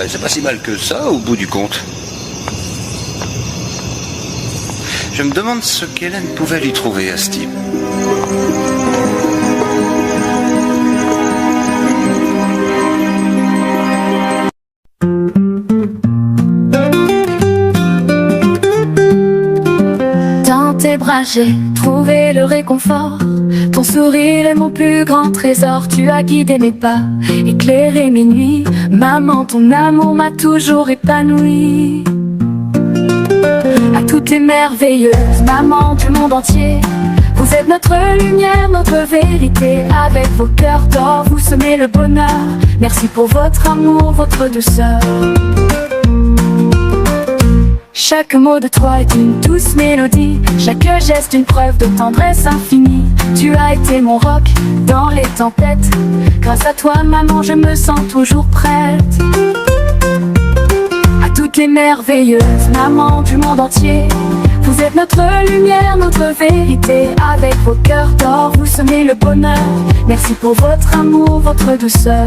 c'est pas si mal que ça, au bout du compte. Je me demande ce qu'Hélène pouvait lui trouver à ce type. Dans tes bras j'ai trouvé le réconfort. Ton sourire est mon plus grand trésor. Tu as guidé mes pas, éclairé mes nuits. Maman, ton amour m'a toujours épanoui. À toutes tes merveilleuses mamans du monde entier, vous êtes notre lumière, notre vérité. Avec vos cœurs d'or, vous semez le bonheur. Merci pour votre amour, votre douceur. Chaque mot de toi est une douce mélodie. Chaque geste une preuve de tendresse infinie. Tu as été mon roc dans les tempêtes. Grâce à toi maman je me sens toujours prête. À toutes les merveilleuses mamans du monde entier, vous êtes notre lumière, notre vérité. Avec vos cœurs d'or vous semez le bonheur. Merci pour votre amour, votre douceur.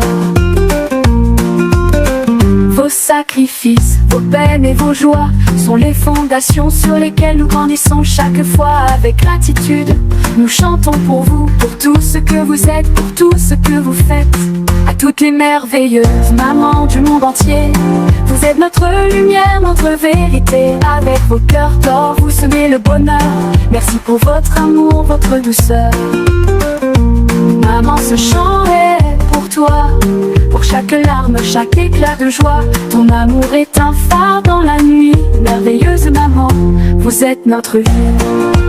Vos sacs sacrifices, vos peines et vos joies sont les fondations sur lesquelles nous grandissons chaque fois avec gratitude. Nous chantons pour vous, pour tout ce que vous êtes, pour tout ce que vous faites. À toutes les merveilleuses mamans du monde entier, vous êtes notre lumière, notre vérité. Avec vos cœurs d'or, vous semez le bonheur. Merci pour votre amour, votre douceur. Maman, ce chant est pour toi, pour chaque larme, chaque éclat de joie. Ton amour est un phare dans la nuit. Merveilleuse maman, vous êtes notre vie.